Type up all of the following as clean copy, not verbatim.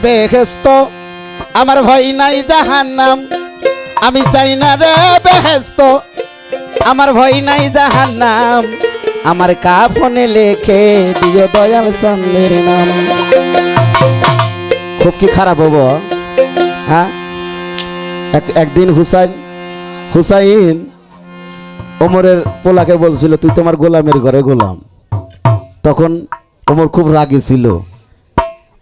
বেহেস্ত আমার ভয় নাই জাহান্নাম, আমি চাই না রে বেহেস্ত আমার ভয় নাই জাহান্নাম, আমার কাফনে লেখে দিও দয়াল চাঁদের নাম। খুব কি খারাপ হবো? হ্যাঁ, একদিন হুসাইন ওমরের পোলাকে বলছিল তুই তোমার গোলামের ঘরে গোলাম। তখন ওমর খুব রাগী ছিল।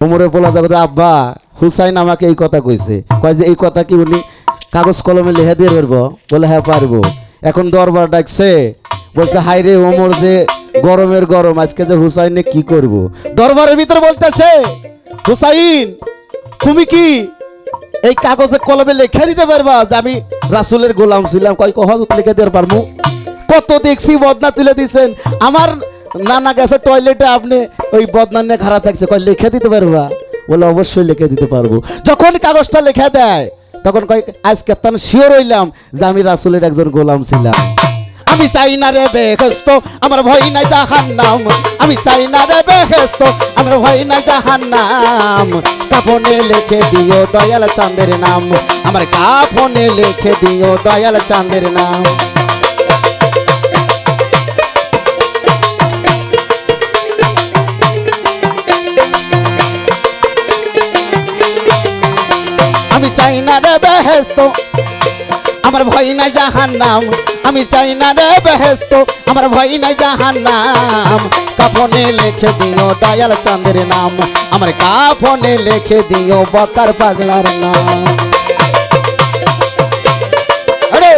ওমরের পোলা জগতে আব্বা হুসাইন আমাকে এই কথা কইছে, কয় যে এই কথা কি উনি কাগজ কলমে লিখে দিয়ে পারবো? বলে হ্যাঁ পারবো। এখন দরবার ডাকছে, বলছে হাই রে ওমর যে গরমের গরম, আজকে যে হুসাইনে কি করব? দরবারের ভিতরে বলতেছে হুসাইন তুমি কি এই কাগজে কলমে লিখে দিতে পারবা যে আমি রাসূলের গোলাম ছিলাম? কয় কহ লিখে দিতে পারবো। কত দেখছি বদনা তুলে দিচ্ছেন, আমার নানা গেছে টয়লেটে, আপনি ওই বদনা নিয়ে খারাপ থাকছে, কয় লিখে দিতে পারবা? বলে অবশ্যই লিখে দিতে পারবো। যখন কাগজটা লিখে দেয় তখন কয় আজকে তো আমি শিওর হইলাম যে আমি রাসূলের একজন গোলাম ছিলাম। আমি চাই না রে বেহেস্ত আমার ভয় নাই জাহান্নাম, আমি চাই না রে বেহেস্ত আমার ভয় নাই জাহান্নাম, কাফনে লিখে দিও দয়াল চাঁদের নাম, আমার কাফনে লিখে দিও দয়াল চাঁদের নাম। আমি চাই না রে বেহেস্ত আমার ভয় নাই জাহান্নাম, আমি চাই না রে বেহেস্ত আমার ভয় নাই জাহান্নাম, কাফনে লিখে দিও দয়াল চাঁদের নাম, আমার কাফনে লিখে দিও বকার পাগলার নাম। আরে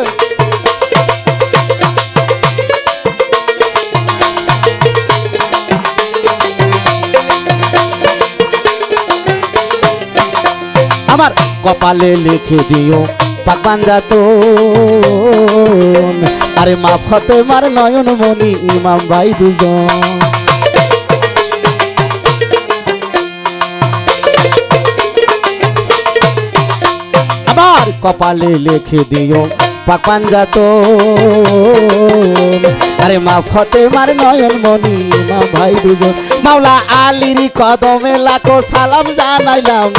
আমার কপালে লিখে দিও পাকবাঞ্জাতন, আরে মা ফতেমার নয়ন মনি ইমাম ভাই দুজন। আমার কপালে লিখে দিও পাকবাঞ্জাতন, আরে মা ফতেমার নয়ন মনি ইমাম ভাই দুজন। মাওলা আলীর কদমে লাখো সালাম জানাইলাম,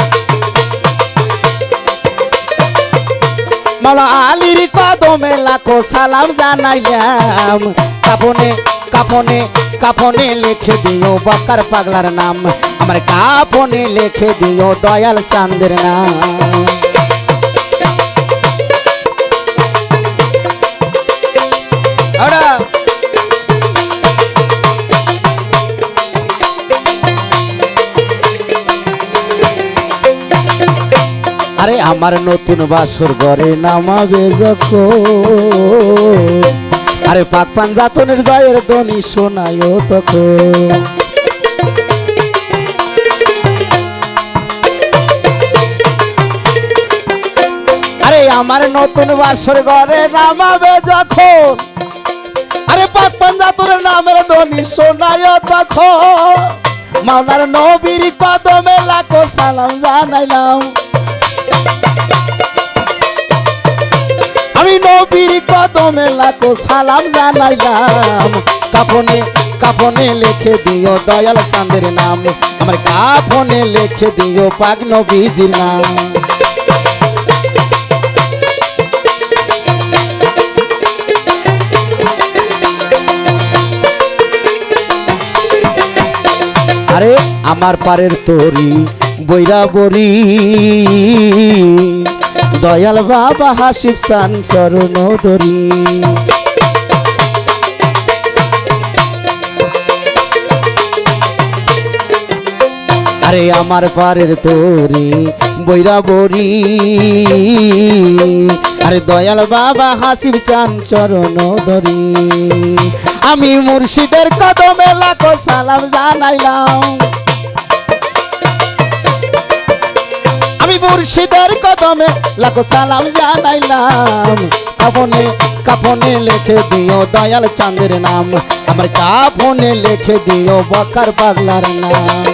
মাওলা আলীর কদমে লাখো সালাম জানাইলাম, কাফনে কাফনে কাফনে লিখে দিও বকার পাগলার নাম, আমার কাফনে লিখে দিও দয়াল চাঁদের নাম। আরে আমার নতুন বাসর ঘরে নামাবে যখন, আরে পাক পাঞ্জাতনের জয়ের ধ্বনি শোনায়ও তখন। আরে আমার নতুন বাসর ঘরে নামাবে যখন, আরে পাক পাঞ্জাতনের নামের ধ্বনি শোনায়ও তখন, মাওলার নবীর কদমে লাখো সালাম জানাইলাম, আমি নবীর কদমে লাখো সালাম জানাইলাম, কাফনে কাফনে লিখে দিও দয়াল চাঁদের নাম, আমার কাফনে লিখে দিও পাক নবীজির নাম। আরে আমার পারের তরি বৈরা বরি, দয়াল বাবা হাসিব চান চরণ ধরি। আরে আমার পারের তরি বৈরা বরি, আরে দয়াল বাবা হাসিব চান চরণ ধরি। আমি মুর্শিদের কদমে লাখো সালাম জানাইলাম, আমি মুর্শিদের কদমে লাখো সালাম জানাইলাম, কাফনে কাফনে লিখে দিও দয়াল চাঁদের নাম, আমার কাফনে লিখে দিও বকার পাগলার নাম।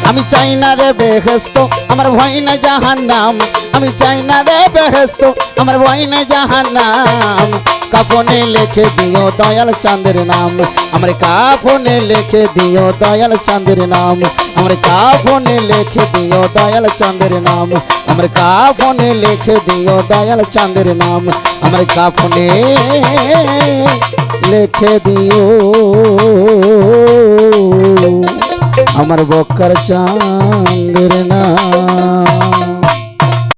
আমি চাই না রে বেহেস্ত আমার ভয় না জাহান্নাম আমি চাই না রে বেহেস্ত আমার ভয় না জাহান্নাম কাফনে লিখে দিও দয়াল চাঁদের নাম আমার কাফনে লিখে দিও দয়াল চাঁদের নাম আমার কাফনে লিখে দিও দয়াল চাঁদের নাম আমার কাফনে লিখে দিও দয়াল চাঁদের নাম আমার কাফনে লিখে দিও আমার বক্কার চাঁদের নাম।